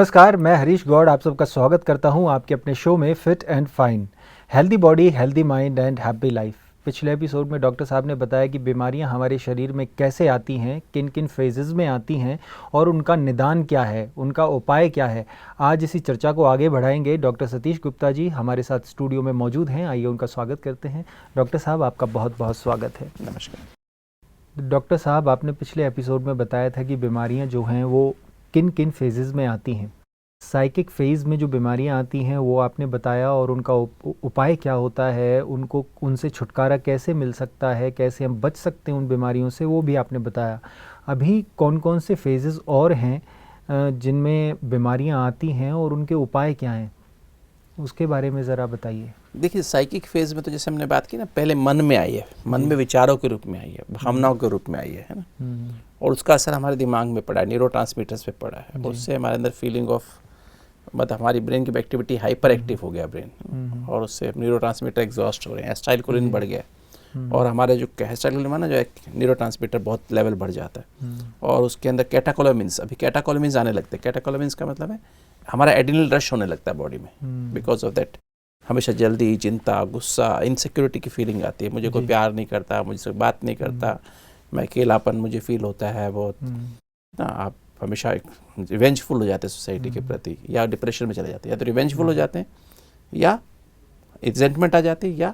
नमस्कार, मैं हरीश गौड़ आप सबका स्वागत करता हूं आपके अपने शो में fit and fine. Healthy body, healthy mind and happy life. पिछले एपिसोड में डॉक्टर साहब ने बताया कि बीमारियां हमारे शरीर में कैसे आती हैं, किन किन फेजेस में आती हैं और उनका निदान क्या है, उनका उपाय क्या है। आज इसी चर्चा को आगे बढ़ाएंगे। डॉक्टर सतीश गुप्ता जी हमारे साथ स्टूडियो में मौजूद हैं। आइए उनका स्वागत करते हैं। डॉक्टर साहब, आपका बहुत बहुत स्वागत है। नमस्कार। डॉक्टर साहब, आपने पिछले एपिसोड में बताया था कि बीमारियां जो हैं वो किन किन फेजेस में आती हैं। साइकिक फेज़ में जो बीमारियां आती हैं वो आपने बताया, और उनका उपाय क्या होता है, उनको उनसे छुटकारा कैसे मिल सकता है, कैसे हम बच सकते हैं उन बीमारियों से, वो भी आपने बताया। अभी कौन कौन से फेजेस और हैं जिनमें बीमारियां आती हैं और उनके उपाय क्या हैं, उसके बारे में ज़रा बताइए। देखिए, साइकिक फेज में तो जैसे हमने बात की ना, पहले मन में आई है, मन में विचारों के रूप में आई है, भावनाओं के रूप में आई है ना, और उसका असर हमारे दिमाग में पड़ा है, न्यूरोट्रांसमीटर्स पे पड़ा है। उससे हमारे अंदर फीलिंग ऑफ मतलब हमारी ब्रेन की एक्टिविटी हाइपर एक्टिव हो गया ब्रेन, और उससे न्यूरोट्रांसमीटर एग्जॉस्ट हो रहे हैं, एसिटाइलकोलिन बढ़ गया है, और हमारे जो एसिटाइलकोलिन माना जो है न्यूरोट्रांसमीटर बहुत लेवल बढ़ जाता है, और उसके अंदर कैटाकोलामिन्स, अभी कैटाकोलामिन्स आने लगते हैं। कैटाकोलामिन्स का मतलब है हमारा एड्रिनल रश होने लगता है बॉडी में। बिकॉज ऑफ दैट हमेशा जल्दी, चिंता, गुस्सा, इनसिक्योरिटी की फीलिंग आती है। मुझे कोई प्यार नहीं करता, मुझसे बात नहीं करता, मैं अकेलापन मुझे फील होता है बहुत ना। आप हमेशा रिवेंजफुल हो जाते हैं सोसाइटी के प्रति, या डिप्रेशन में चले जाते हैं, या तो रिवेंजफुल हो जाते हैं, या रिजेंटमेंट आ जाती है, या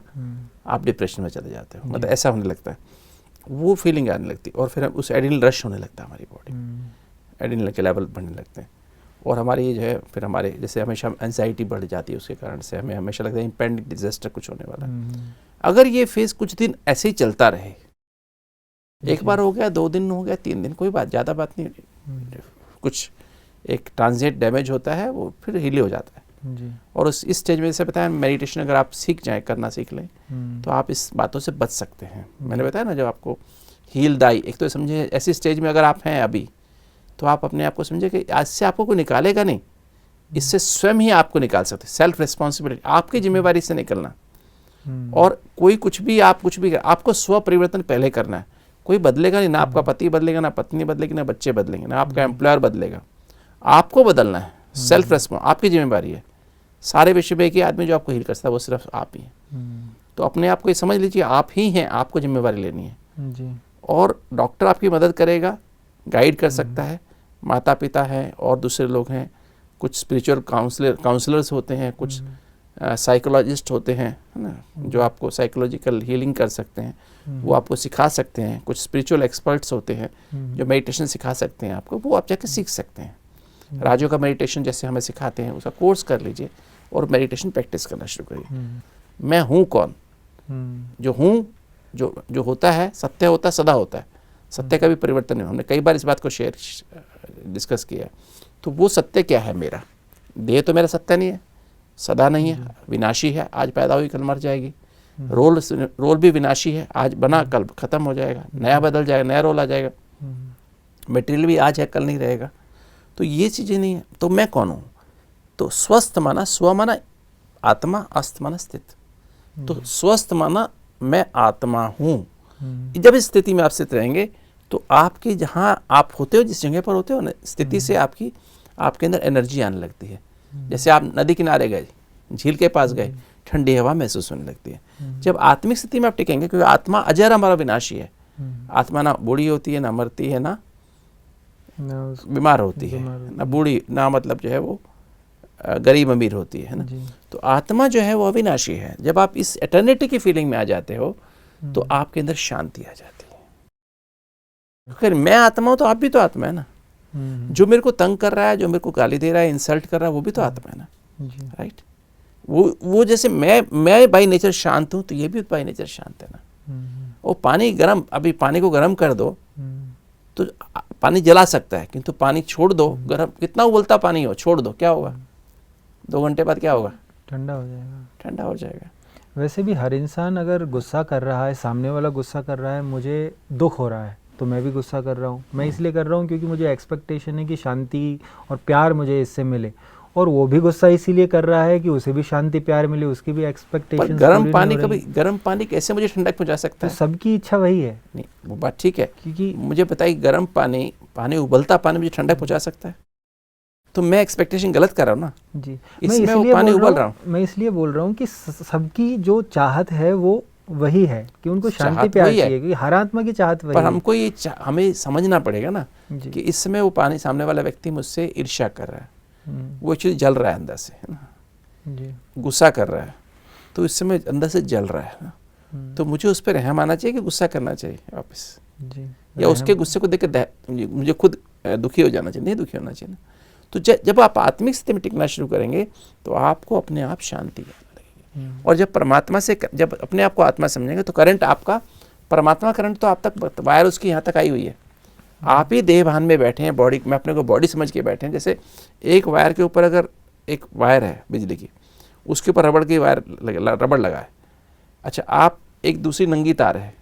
आप डिप्रेशन में चले जाते हो। मतलब ऐसा होने लगता है, वो फीलिंग आने लगती है, और फिर उस एड्रिनल रश होने लगता है हमारी बॉडी, एड्रिनल के लेवल बढ़ने लगते हैं, और हमारी ये जो है फिर हमारे जैसे हमेशा एंजाइटी बढ़ जाती है। उसके कारण से हमें हमेशा लगता है इम्पेंडिंग डिजास्टर कुछ होने वाला है। अगर ये फेज कुछ दिन ऐसे ही चलता रहे, एक बार हो गया, 2 दिन हो गया, 3 दिन, कोई बात, ज़्यादा बात नहीं, कुछ एक ट्रांजिएंट डैमेज होता है, वो फिर हील हो जाता है जी। और इस स्टेज में जैसे बताया, मेडिटेशन अगर आप सीख जाएं, करना सीख लें, तो आप इस बातों से बच सकते हैं। मैंने बताया ना, जब आपको हील दाई, एक तो समझे ऐसी स्टेज में अगर आप हैं अभी, तो आप अपने आप को समझे कि आज से आपको कोई निकालेगा नहीं, इससे स्वयं ही आपको निकाल सकते। सेल्फ रिस्पॉन्सिबिलिटी, आपकी जिम्मेवारी से निकलना, और कोई कुछ भी आप कुछ भी आपको स्व परिवर्तन पहले करना है। कोई बदलेगा नहीं, ना आपका पति बदलेगा, ना पत्नी बदलेगी, ना बच्चे बदलेंगे, ना आपका एम्प्लॉयर बदलेगा, आपको बदलना है। सेल्फ रिस्पॉन्स आपकी जिम्मेवारी है। सारे विश्व में एक ही आदमी जो आपको हील कर सकता है, वो सिर्फ आप ही हैं। तो अपने आप को ये समझ लीजिए, आप ही हैं, आपको जिम्मेवारी लेनी है जी। और डॉक्टर आपकी मदद करेगा, गाइड कर सकता है, माता पिता हैं और दूसरे लोग हैं, कुछ स्पिरिचुअल काउंसलर्स होते हैं, कुछ साइकोलॉजिस्ट होते हैं, है ना, जो आपको साइकोलॉजिकल हीलिंग कर सकते हैं, वो आपको सिखा सकते हैं। कुछ स्पिरिचुअल एक्सपर्ट्स होते हैं जो मेडिटेशन सिखा सकते हैं आपको, वो आप जाके सीख सकते हैं। राजू का मेडिटेशन जैसे हमें सिखाते हैं, उसका कोर्स कर लीजिए और मेडिटेशन प्रैक्टिस करना शुरू करिए। मैं हूँ कौन, जो हूँ, जो होता है, सत्य होता है, सदा होता है, सत्य का भी परिवर्तन नहीं। हमने कई बार इस बात को डिस्कस किया। तो वो सत्य क्या है? मेरा देह तो मेरा सत्य नहीं है, सदा नहीं है, विनाशी है, आज पैदा हुई कल मर जाएगी। रोल भी विनाशी है, आज बना कल खत्म हो जाएगा, नया बदल जाएगा, नया रोल आ जाएगा। मटेरियल भी आज है कल नहीं रहेगा। तो ये चीज़ें नहीं है। तो मैं कौन हूँ? तो स्वस्थ माना, स्व माना आत्मा, अस्त माना स्थित। तो स्वस्थ माना मैं आत्मा हूँ। जब इस स्थिति में आप स्थित रहेंगे, तो आपके जहाँ आप होते हो, जिस जगह पर होते हो ना, स्थिति से आपके अंदर एनर्जी आने लगती है। जैसे आप नदी किनारे गए, झील के पास गए, ठंडी हवा महसूस होने लगती है। जब आत्मिक स्थिति में आप टिकेंगे, क्योंकि आत्मा अजर हमारा विनाशी है। आत्मा ना बूढ़ी होती है, ना मरती है, ना बीमार होती है, ना बूढ़ी, ना मतलब जो है वो गरीब अमीर होती है ना। तो आत्मा जो है वो अविनाशी है। जब आप इस एटर्निटी की फीलिंग में आ जाते हो, तो आपके अंदर शांति आ जाती है। अगर मैं आत्मा हूं, तो आप भी तो आत्मा है ना। जो मेरे को तंग कर रहा है, जो मेरे को गाली दे रहा है, इंसल्ट कर रहा है, वो भी तो आत्मा है ना, राइट। वो जैसे मैं बाई नेचर शांत हूं, तो ये भी बाई नेचर शांत है ना। वो पानी गर्म, अभी पानी को गर्म कर दो तो पानी जला सकता है, किंतु पानी छोड़ दो गर्म, कितना उबलता पानी हो, छोड़ दो, क्या होगा? 2 घंटे बाद क्या होगा? ठंडा हो जाएगा। ठंडा हो जाएगा। वैसे भी हर इंसान अगर गुस्सा कर रहा है, सामने वाला गुस्सा कर रहा है, मुझे दुख हो रहा है, तो मैं भी गुस्सा कर रहा हूँ। मैं इसलिए कर रहा हूँ क्योंकि मुझे एक्सपेक्टेशन है कि शांति और प्यार मुझे इससे मिले, और वो भी गुस्सा इसीलिए कर रहा है कि उसे भी शांति प्यार मिले, उसकी भी एक्सपेक्टेशन। गर्म पानी कभी, गर्म पानी कैसे मुझे ठंडक पहुंचा सकता है? तो सबकी इच्छा वही है। नहीं, वो बात ठीक है, क्योंकि मुझे बताइए, गर्म पानी उबलता पानी मुझे ठंडक पहुंचा सकता है? तो मैं एक्सपेक्टेशन गलत कर रहा हूँ ना जी। इसमें वो पानी उबल रहा हूँ। मैं इसलिए बोल रहा हूँ कि सबकी जो चाहत है वो वही है कि उनको शांति प्यार वही है। चाहिए, क्योंकि हर आत्मा की चाहत वही पर है। हमको ये हमें समझना पड़ेगा ना जी। कि इस समय वो पानी सामने वाला व्यक्ति मुझसे ईर्ष्या कर रहा है, वो एक्चुअली जल रहा है अंदर से, है ना, जी। गुस्सा कर रहा है, तो इस समय अंदर से जल रहा है ना, तो मुझे उस पर रहम आना चाहिए कि गुस्सा करना चाहिए वापस जी। या उसके गुस्से को देख मुझे खुद दुखी हो जाना चाहिए? नहीं दुखी होना चाहिए ना। तो जब आप आत्मिक स्थिति में टिकना शुरू करेंगे तो आपको अपने आप शांति लगेगी। और जब परमात्मा से जब अपने आप को आत्मा समझेंगे तो करंट आपका परमात्मा करंट तो आप तक वायर उसकी यहाँ तक आई हुई है। आप ही देह भान में बैठे हैं, बॉडी में अपने को बॉडी समझ के बैठे हैं। जैसे एक वायर के ऊपर अगर एक वायर है बिजली की, उसके ऊपर रबड़ की वायर रबड़ लगा है। अच्छा, आप एक दूसरी नंगी तार है,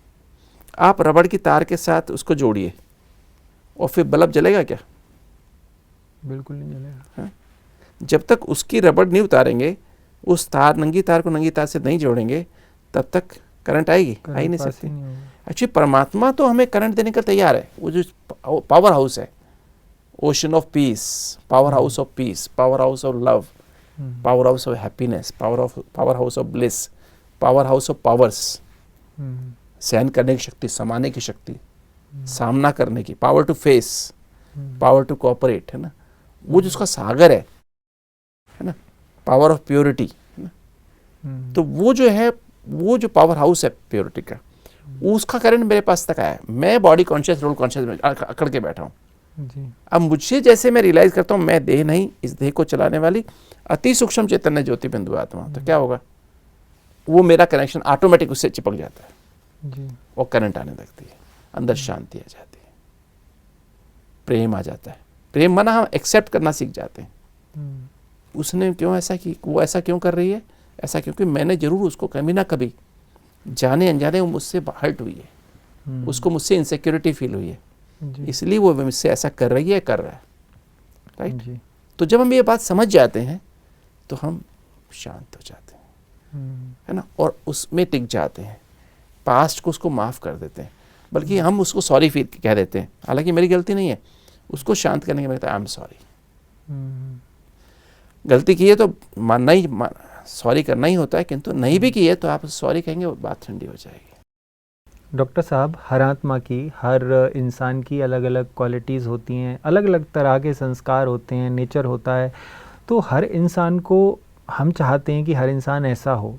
आप रबड़ की तार के साथ उसको जोड़िए और फिर बल्ब जलेगा क्या? बिल्कुल नहीं जलेगा। जब तक उसकी रबड़ नहीं उतारेंगे, उस तार नंगी तार को नंगी तार से नहीं जोड़ेंगे, तब तक करंट आएगी? आ ही नहीं सकती। एक्चुअली परमात्मा तो हमें करंट देने का तैयार है। वो जो पावर हाउस है, ocean of peace, power house of peace, power house of love, power house of happiness, power house of bliss, power house of powers, सहन करने की शक्ति, समाने की शक्ति, सामना करने की, power to face, power to cooperate, है ना, वो जो उसका सागर है ना, पावर ऑफ प्योरिटी, है ना। तो वो जो है, वो जो पावर हाउस है प्योरिटी का, उसका करंट मेरे पास तक आया है। मैं बॉडी कॉन्शियस रोल कॉन्शियस में अकड़ के बैठा हूँ। अब मुझे जैसे मैं रियलाइज करता हूँ मैं देह नहीं, इस देह को चलाने वाली अति सूक्ष्म चैतन्य ज्योति बिंदु आत्मा, तो क्या होगा, वो मेरा कनेक्शन ऑटोमेटिक उससे चिपक जाता है और करंट आने लगती है, अंदर शांति आ जाती है, प्रेम आ जाता है। प्रेम माना हम एक्सेप्ट करना सीख जाते हैं। उसने क्यों ऐसा की, वो ऐसा क्यों कर रही है, ऐसा क्योंकि मैंने जरूर उसको कभी ना कभी जाने अनजाने वो मुझसे हर्ट हुई है, उसको मुझसे इनसिक्योरिटी फील हुई है, इसलिए वो मुझसे ऐसा कर रही है, कर रहा है, राइट। तो जब हम ये बात समझ जाते हैं तो हम शांत हो जाते हैं, है ना, और उसमें टिक जाते हैं, पास्ट को उसको माफ़ कर देते हैं, बल्कि हम उसको सॉरी फील कह देते हैं, हालांकि मेरी गलती नहीं है। उसको शांत करने के लिए आई एम सॉरी, गलती की है तो मानना ही, सॉरी करना ही होता है, किंतु नहीं भी की है तो आप सॉरी कहेंगे, वो बात ठंडी हो जाएगी। डॉक्टर साहब, हर आत्मा की, हर इंसान की अलग अलग क्वालिटीज़ होती हैं, अलग अलग तरह के संस्कार होते हैं, नेचर होता है। तो हर इंसान को हम चाहते हैं कि हर इंसान ऐसा हो।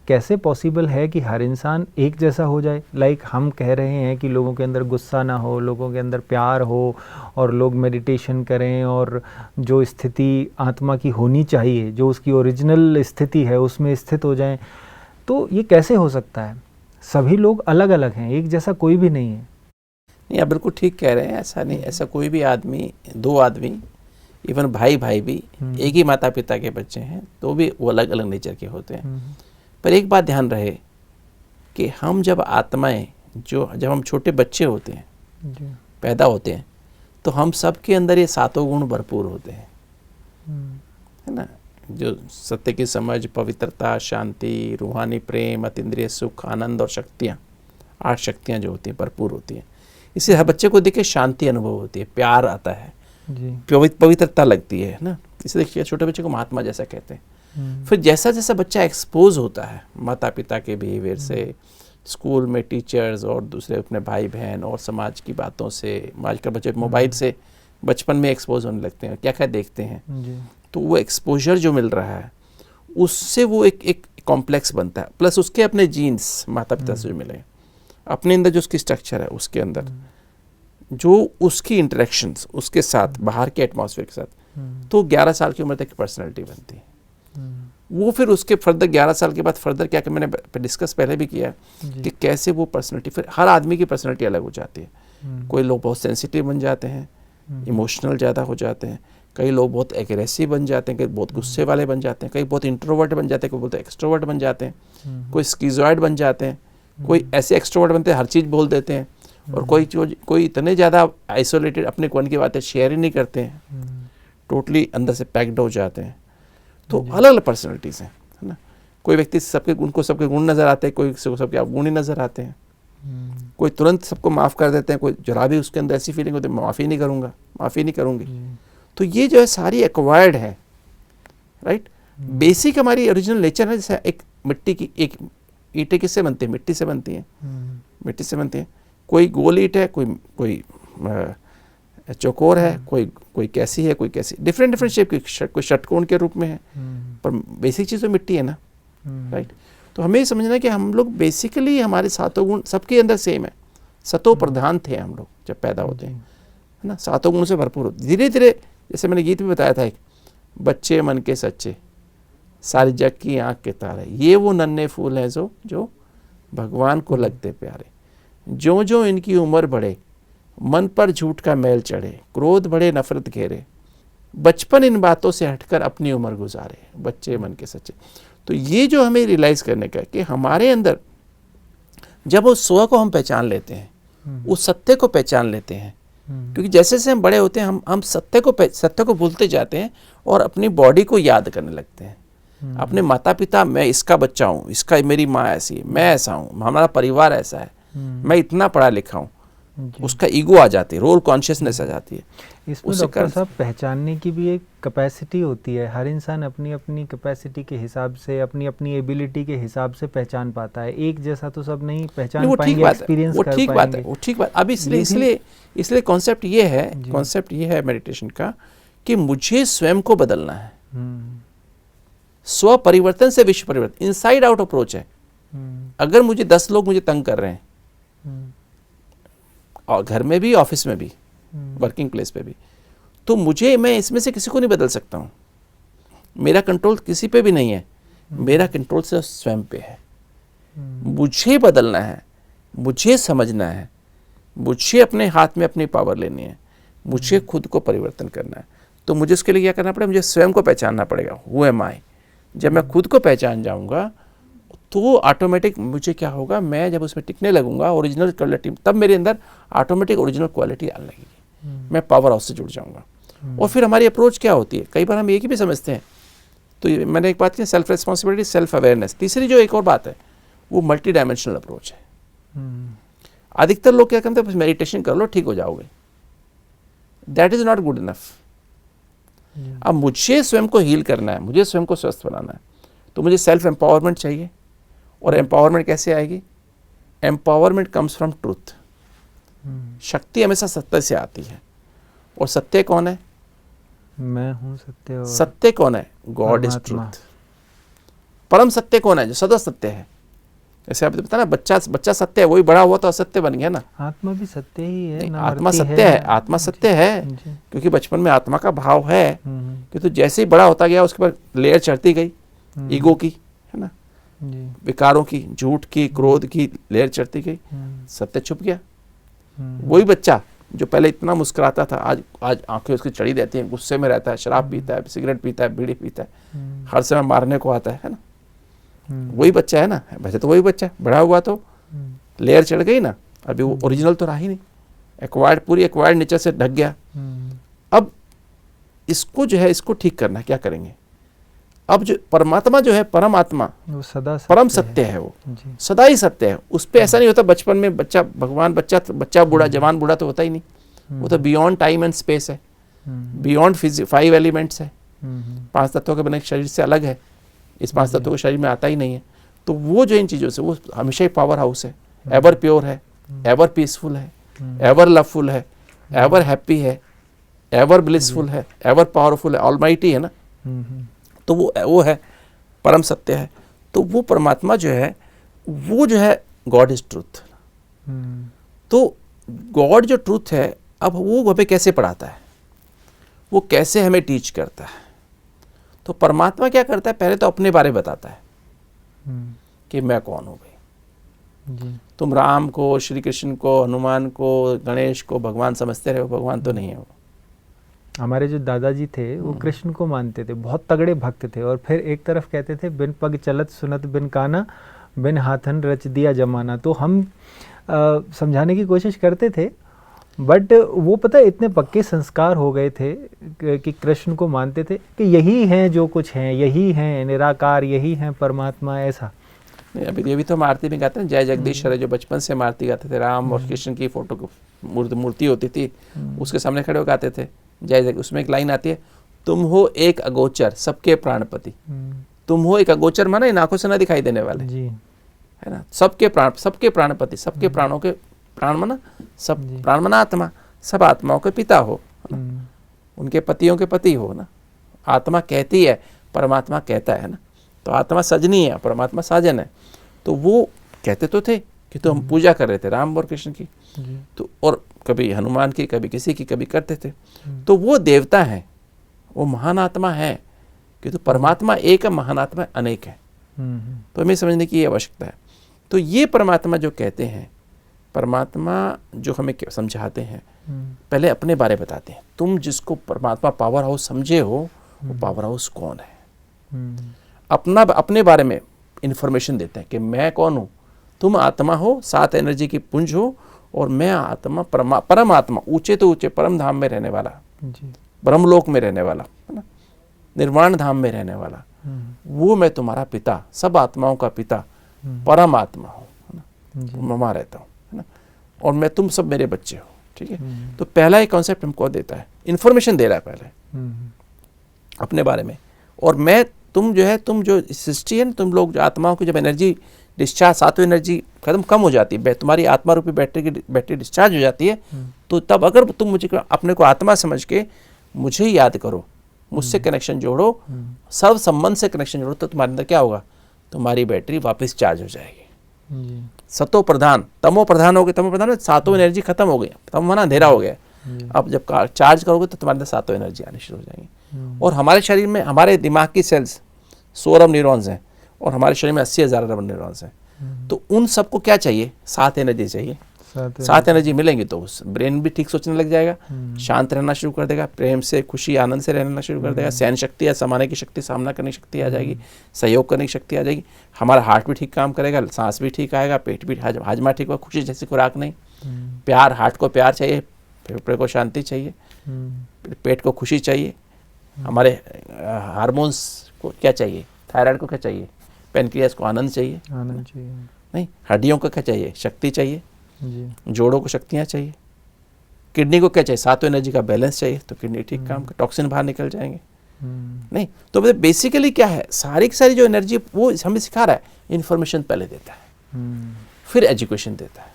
कैसे पॉसिबल है कि हर इंसान एक जैसा हो जाए? लाइक हम कह रहे हैं कि लोगों के अंदर गुस्सा ना हो, लोगों के अंदर प्यार हो, और लोग मेडिटेशन करें और जो स्थिति आत्मा की होनी चाहिए, जो उसकी ओरिजिनल स्थिति है, उसमें स्थित हो जाएं। तो ये कैसे हो सकता है? सभी लोग अलग अलग हैं, एक जैसा कोई भी नहीं है। नहीं, आप बिल्कुल ठीक कह रहे हैं। ऐसा नहीं, ऐसा कोई भी आदमी, दो आदमी, इवन भाई भाई भी एक ही माता पिता के बच्चे हैं तो भी वो अलग अलग नेचर के होते हैं। पर एक बात ध्यान रहे कि हम जब आत्माएं, जब हम छोटे बच्चे होते हैं, पैदा होते हैं, तो हम सब के अंदर ये सातों गुण भरपूर होते हैं, है ना, जो सत्य की समझ, पवित्रता, शांति, रूहानी प्रेम, अतीन्द्रिय सुख, आनंद और शक्तियाँ, 8 शक्तियाँ जो होती हैं भरपूर होती हैं। इससे हर बच्चे को देखे शांति अनुभव होती है, प्यार आता है, पवित्रता लगती है ना। इसे देखिए छोटे बच्चे को महात्मा जैसा कहते हैं। फिर जैसा जैसा बच्चा एक्सपोज होता है माता पिता के बिहेवियर से, स्कूल में टीचर्स और दूसरे अपने भाई बहन और समाज की बातों से, आजकल बच्चे मोबाइल से बचपन में एक्सपोज होने लगते हैं, क्या क्या देखते हैं, तो वो एक्सपोजर जो मिल रहा है उससे वो एक कॉम्प्लेक्स बनता है। प्लस उसके अपने जीन्स माता पिता से जो मिले, अपने अंदर जो उसकी स्ट्रक्चर है, उसके अंदर जो उसकी इंटरेक्शंस उसके साथ, बाहर के एटमॉस्फेयर के साथ, तो 11 साल की उम्र तक की पर्सनैलिटी बनती है। वो फिर उसके फर्दर 11 साल के बाद फर्दर क्या, कि मैंने डिस्कस पहले भी किया कि कैसे वो पर्सनैलिटी, फिर हर आदमी की पर्सनैलिटी अलग हो जाती है। कोई लोग बहुत सेंसिटिव बन जाते हैं, इमोशनल ज़्यादा हो जाते हैं, कई लोग बहुत एग्रेसिव बन जाते हैं, कई बहुत गुस्से वाले बन जाते हैं, कई बहुत इंट्रोवर्ट बन जाते हैं, कोई बहुत एक्सट्रोवर्ट बन जाते हैं, कोई स्किज़ॉइड बन जाते हैं, कोई ऐसे एक्सट्रोवर्ट बनते हैं हर चीज़ बोल देते हैं, और कोई इतने ज़्यादा आइसोलेटेड, अपने मन की बातें शेयर ही नहीं करते हैं, टोटली अंदर से पैक्ड हो जाते हैं। तो अलग अलग पर्सनैलिटीज़ हैं, है ना। कोई व्यक्ति उनको सबके गुण नज़र आते हैं, कोई सबके अवगुण ही नज़र आते हैं, कोई तुरंत सबको माफ़ कर देते हैं, कोई जरा भी उसके अंदर ऐसी फीलिंग होती है माफ़ी नहीं करूँगा, माफ़ी नहीं करूँगी। तो ये जो है सारी एक्वायर्ड है, राइट। बेसिक हमारी ओरिजिनल नेचर है, जैसे एक मिट्टी की, एक ईंटें किससे बनती है? मिट्टी से बनती है, मिट्टी से बनती है। कोई गोल ईंट है, कोई चौकोर है, कोई कैसी है, कोई कैसी, डिफरेंट शेप की, कोई षटकोण के रूप में है, पर बेसिक चीज़ तो मिट्टी है ना, राइट। तो हमें समझना है कि हम लोग बेसिकली हमारे सातों गुण सबके अंदर सेम है। सतो प्रधान थे हम लोग जब पैदा होते हैं, है ना, सातों गुणों से भरपूर। धीरे धीरे, जैसे मैंने गीत भी बताया था, एक बच्चे मन के सच्चे, सारी जग की आँख के तारे, ये वो नन्हे फूल हैं जो भगवान को लगते प्यारे। जो जो इनकी उम्र बढ़े, मन पर झूठ का मैल चढ़े, क्रोध बढ़े नफरत घेरे, बचपन इन बातों से हटकर अपनी उम्र गुजारे, बच्चे मन के सच्चे। तो ये जो हमें रियलाइज करने का कि हमारे अंदर जब उस स्व को हम पहचान लेते हैं, उस सत्य को पहचान लेते हैं, क्योंकि जैसे जैसे हम बड़े होते हैं हम सत्य को भूलते जाते हैं और अपनी बॉडी को याद करने लगते हैं। अपने माता पिता, मैं इसका बच्चा हूँ, इसका मेरी माँ ऐसी है, मैं ऐसा हूँ, हमारा परिवार ऐसा है, मैं इतना पढ़ा लिखा हूँ, उसका ईगो आ जाती है, रोल कॉन्शियसनेस आ जाती है। इसमें डॉक्टर साहब पहचानने की भी एक कैपेसिटी होती है। हर इंसान अपनी अपनी कैपेसिटी के हिसाब से, अपनी अपनी एबिलिटी के हिसाब से पहचान पाता है। एक जैसा तो सब नहीं पहचान पाएंगे, एक्सपीरियंस कर पाएंगे। वो ठीक बात। अब इसलिए कॉन्सेप्ट ये है मेडिटेशन का कि मुझे स्वयं को बदलना है। स्व परिवर्तन से विश्व परिवर्तन, इनसाइड आउट अप्रोच है। अगर मुझे 10 लोग मुझे तंग कर रहे हैं, और घर में भी, ऑफिस में भी, वर्किंग प्लेस पे भी, तो मैं इसमें से किसी को नहीं बदल सकता हूँ। मेरा कंट्रोल किसी पे भी नहीं है, मेरा कंट्रोल सिर्फ स्वयं पे है। मुझे बदलना है, मुझे समझना है, मुझे अपने हाथ में अपनी पावर लेनी है, मुझे खुद को परिवर्तन करना है। तो मुझे उसके लिए क्या करना पड़ेगा? मुझे स्वयं को पहचानना पड़ेगा। हु एम आई? जब मैं खुद को पहचान जाऊंगा तो ऑटोमेटिक मुझे क्या होगा, मैं जब उसमें टिकने लगूंगा ओरिजिनल क्वालिटी, तब मेरे अंदर ऑटोमेटिक ओरिजिनल क्वालिटी आने लगेगी। मैं पावर हाउस से जुड़ जाऊंगा। और फिर हमारी अप्रोच क्या होती है, कई बार हम एक ही भी समझते हैं। तो मैंने एक बात की, सेल्फ रिस्पॉन्सिबिलिटी, सेल्फ अवेयरनेस। तीसरी जो एक और बात है वो मल्टी डायमेंशनल अप्रोच है। अधिकतर लोग क्या करते हैं, मेडिटेशन कर लो ठीक हो जाओगे। That is not good enough. अब मुझे स्वयं को हील करना है, मुझे स्वयं को स्वस्थ बनाना है, तो मुझे सेल्फ एम्पावरमेंट चाहिए। और एम्पावरमेंट कैसे आएगी? Empowerment comes from truth. शक्ति हमेशा सत्य से आती है। और सत्य कौन है? मैं हूँ सत्य। और सत्य कौन है? God is truth. परम सत्य कौन है? जो सदा सत्य है। जैसे आपने बताया ना, बच्चा सत्य है, वही बड़ा हुआ तो असत्य बन गया ना। आत्मा भी सत्य ही है। आत्मा सत्य है, आत्मा सत्य है, क्योंकि बचपन में आत्मा का भाव है। कि तो जैसे ही बड़ा होता गया उसके बाद लेयर चढ़ती गई, ईगो की, है ना, विकारों की, झूठ की, क्रोध की लेयर चढ़ती गई, सत्य छुप गया। वही बच्चा जो पहले इतना मुस्कुराता था, आज आंखें उसकी चढ़ी रहती हैं, गुस्से में रहता है, शराब पीता है, सिगरेट पीता है, बीड़ी पीता है, हर समय मारने को आता है ना। वही बच्चा है ना, वैसे तो वही बच्चा, बड़ा हुआ तो लेयर चढ़ गई ना, अभी वो ओरिजिनल तो रहा ही नहीं, एक्वायर्ड, पूरी एक्वायर्ड नेचर से ढक गया। अब इसको जो है, इसको ठीक करना, क्या करेंगे? अब जो परमात्मा जो है, परम आत्मा, वो सदा परम सत्य है, वो सदा ही सत्य है। उस पे ऐसा नहीं होता बचपन में बच्चा भगवान, बच्चा बूढ़ा, जवान बूढ़ा तो होता ही नहीं। वो तो बियॉन्ड टाइम एंड स्पेस है, बियॉन्ड 5 एलिमेंट्स है, 5 तत्वों के बने शरीर से अलग है। इस 5 तत्वों को शरीर में आता ही नहीं है। तो वो जो इन चीज़ों से, वो हमेशा ही पावर हाउस है, एवर प्योर है, एवर पीसफुल है, एवर लवफुल है, एवर हैप्पी है, एवर ब्लिसफुल है, एवर पावरफुल है, ऑलमाइटी है ना। तो वो है, परम सत्य है। तो वो परमात्मा जो है, वो जो है गॉड इज ट्रूथ। तो गॉड जो ट्रूथ है, अब वो हमें कैसे पढ़ाता है, वो कैसे हमें टीच करता है? तो परमात्मा क्या करता है, पहले तो अपने बारे में बताता है कि मैं कौन हूँ भाई। तुम राम को, श्री कृष्ण को, हनुमान को, गणेश को भगवान समझते रहे हो, भगवान तो नहीं है वो। हमारे जो दादाजी थे वो कृष्ण को मानते थे, बहुत तगड़े भक्त थे। और फिर एक तरफ कहते थे, बिन पग चलत सुनत बिन काना, बिन हाथन रच दिया जमाना। तो हम समझाने की कोशिश करते थे, बट वो पता है इतने पक्के संस्कार हो गए थे कि कृष्ण को मानते थे कि यही हैं जो कुछ हैं, यही हैं निराकार, यही हैं परमात्मा, ऐसा। अभी ये भी तो हम आरती में गाते हैं, जय जगदीश हरे, जो बचपन से हम आरती गाते थे। राम और कृष्ण की फोटो मूर्ति होती थी, उसके सामने खड़े हो गाते थे, जय उसमें एक लाइन आती है, तुम हो एक अगोचर सबके प्राणपति। तुम हो एक अगोचर माना इन आंखों से ना दिखाई देने वाले जी, है ना, सबके प्राणपति, सबके प्राणों के प्राण माना सब, प्राण माना आत्मा, सब आत्माओं के पिता हो, उनके पतियों के पति हो ना। आत्मा कहती है, परमात्मा कहता है ना। तो आत्मा सजनी है, परमात्मा साजन है। तो वो कहते तो थे कि तो हम पूजा कर रहे थे राम और कृष्ण की, तो और कभी हनुमान की, कभी किसी की, कभी करते थे। तो वो देवता है, वो महान आत्मा है, कि तो परमात्मा एक है, महान आत्मा अनेक है। तो हमें समझने की आवश्यकता है। तो ये परमात्मा जो कहते हैं, परमात्मा जो हमें समझाते हैं, पहले अपने बारे बताते हैं। तुम जिसको परमात्मा पावर हाउस समझे हो, वो पावर हाउस कौन है। अपने बारे में इंफॉर्मेशन देते हैं कि मैं कौन हूँ। तुम आत्मा हो, 7 एनर्जी की पुंज हो, और मैं आत्मा परमात्मा, ऊंचे तो ऊंचे परम धाम में रहने वाला, ब्रह्मलोक में रहने वाला है ना, निर्वाण धाम में रहने वाला, वो मैं तुम्हारा पिता, सब आत्माओं का पिता, परम आत्मा हूँ, है ना, ममा रहता हूँ, है ना, और मैं तुम सब मेरे बच्चे हो। ठीक है। तो पहला एक कॉन्सेप्ट हमको देता है, इंफॉर्मेशन दे रहा है पहले अपने बारे में। और मैं तुम जो सृष्टि है, तुम लोग जो आत्माओं की जब एनर्जी डिस्चार्ज, 7वीं एनर्जी कम हो जाती है, तुम्हारी आत्मा रूपी बैटरी डिस्चार्ज हो जाती है, तो तब अगर तुम मुझे अपने को आत्मा समझ के मुझे याद करो, मुझसे कनेक्शन जोड़ो, सर्व संबंध से कनेक्शन जोड़ो, तो तुम्हारे अंदर क्या होगा, तुम्हारी बैटरी वापस चार्ज हो जाएगी। सतो प्रधान, तमो प्रधान हो गए, तमो प्रधान 7 एनर्जी खत्म हो गई, तम माना अंधेरा हो गया। अब जब चार्ज करोगे तो तुम्हारे अंदर 7 एनर्जी आनी शुरू हो जाएंगी। और हमारे शरीर में, हमारे दिमाग की सेल्स 100 अरब न्यूरॉन्स हैं, और हमारे शरीर में 80,000 अरब न्यूरॉन्स हैं। तो उन सबको क्या चाहिए, 7 एनर्जी चाहिए। 7 एनर्जी मिलेंगी तो ब्रेन भी ठीक सोचने लग जाएगा, शांत रहना शुरू कर देगा, प्रेम से, खुशी, आनंद से रहना शुरू कर देगा, सहन शक्ति या समाने की शक्ति, सामना करने की शक्ति आ जाएगी, सहयोग करने की शक्ति आ जाएगी, हमारा हार्ट भी ठीक काम करेगा, सांस भी ठीक आएगा, पेट भी हाजमा ठीक होगा, खुशी जैसी खुराक नहीं, प्यार, हार्ट को प्यार चाहिए, फेफड़े को शांति चाहिए, पेट को खुशी चाहिए, हमारे हार्मोन्स को क्या चाहिए, थायराइड को क्या चाहिए, पेनक्रियास को आनंद चाहिए, नहीं, हड्डियों को क्या चाहिए, शक्ति चाहिए, जोड़ों को शक्तियाँ चाहिए, किडनी को क्या चाहिए, 7 एनर्जी का बैलेंस चाहिए, तो किडनी ठीक काम कर, टॉक्सिन बाहर निकल जाएंगे। नहीं तो बेसिकली क्या है, सारी की सारी जो एनर्जी वो हमें सिखा रहा है, इन्फॉर्मेशन पहले देता है, फिर एजुकेशन देता है।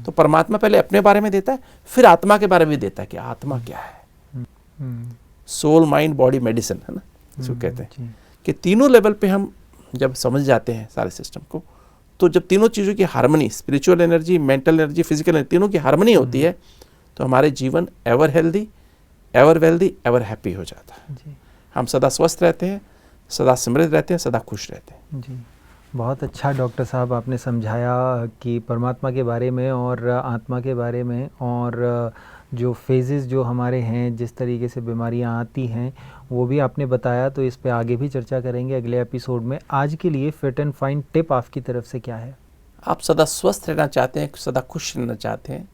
तो परमात्मा पहले अपने बारे में देता है, फिर आत्मा के बारे में देता है कि आत्मा क्या है। सोल, माइंड, बॉडी, मेडिसिन, है ना, इसको कहते हैं कि तीनों लेवल पे हम जब समझ जाते हैं सारे सिस्टम को, तो जब तीनों चीज़ों की harmony, spiritual energy, mental energy, physical energy, तीनों की हार्मनी होती है, तो हमारे जीवन ever healthy, ever wealthy, ever happy हो जाता है। हम सदा स्वस्थ रहते हैं, सदा समृद्ध रहते हैं, सदा खुश रहते हैं। जी, बहुत अच्छा डॉक्टर साहब आपने समझाया कि परमात्मा के बारे में और आत्मा के बारे में, और जो फेजेस जो हमारे हैं, जिस तरीके से बीमारियां आती हैं, वो भी आपने बताया। तो इस पे आगे भी चर्चा करेंगे अगले एपिसोड में। आज के लिए फिट एंड फाइन टिप आपकी तरफ से क्या है? आप सदा स्वस्थ रहना चाहते हैं, सदा खुश रहना चाहते हैं,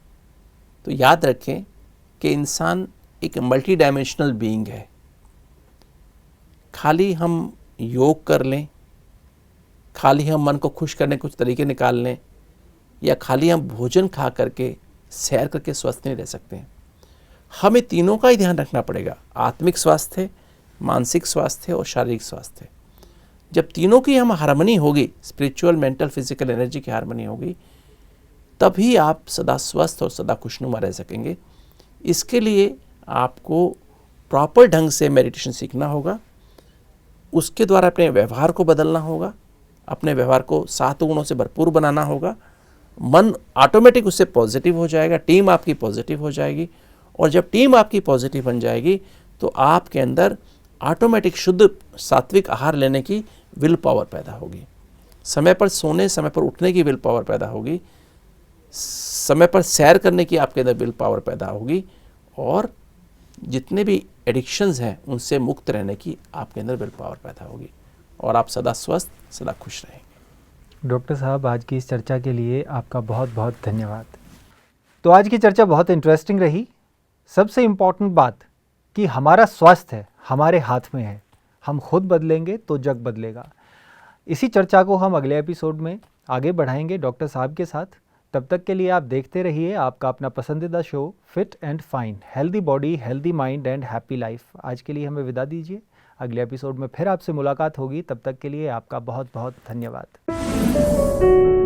तो याद रखें कि इंसान एक मल्टी डायमेंशनल बीइंग है। खाली हम योग कर लें, खाली हम मन को खुश करने कुछ तरीके निकाल लें, या खाली हम भोजन खा करके, सैर करके स्वस्थ नहीं रह सकते हैं। हमें तीनों का ही ध्यान रखना पड़ेगा, आत्मिक स्वास्थ्य, मानसिक स्वास्थ्य और शारीरिक स्वास्थ्य। जब तीनों की हम हार्मनी होगी, स्पिरिचुअल, मेंटल, फिजिकल एनर्जी की हार्मनी होगी, तभी आप सदा स्वस्थ और सदा खुशनुमा रह सकेंगे। इसके लिए आपको प्रॉपर ढंग से मेडिटेशन सीखना होगा, उसके द्वारा अपने व्यवहार को बदलना होगा, अपने व्यवहार को 7 गुणों से भरपूर बनाना होगा। मन ऑटोमेटिक उससे पॉजिटिव हो जाएगा, टीम आपकी पॉजिटिव हो जाएगी, और जब टीम आपकी पॉजिटिव बन जाएगी तो आपके अंदर ऑटोमेटिक शुद्ध सात्विक आहार लेने की विल पावर पैदा होगी, समय पर सोने, समय पर उठने की विल पावर पैदा होगी, समय पर सैर करने की आपके अंदर विल पावर पैदा होगी, और जितने भी एडिक्शंस हैं उनसे मुक्त रहने की आपके अंदर विल पावर पैदा होगी, और आप सदा स्वस्थ, सदा खुश रहेंगे। डॉक्टर साहब, आज की इस चर्चा के लिए आपका बहुत बहुत धन्यवाद। तो आज की चर्चा बहुत इंटरेस्टिंग रही। सबसे इम्पॉर्टेंट बात कि हमारा स्वास्थ्य हमारे हाथ में है, हम खुद बदलेंगे तो जग बदलेगा। इसी चर्चा को हम अगले एपिसोड में आगे बढ़ाएंगे डॉक्टर साहब के साथ। तब तक के लिए आप देखते रहिए आपका अपना पसंदीदा show fit and fine, healthy body, healthy mind and happy life. आज के लिए हमें विदा दीजिए, अगले एपिसोड में फिर आपसे मुलाकात होगी। तब तक के लिए आपका बहुत बहुत धन्यवाद।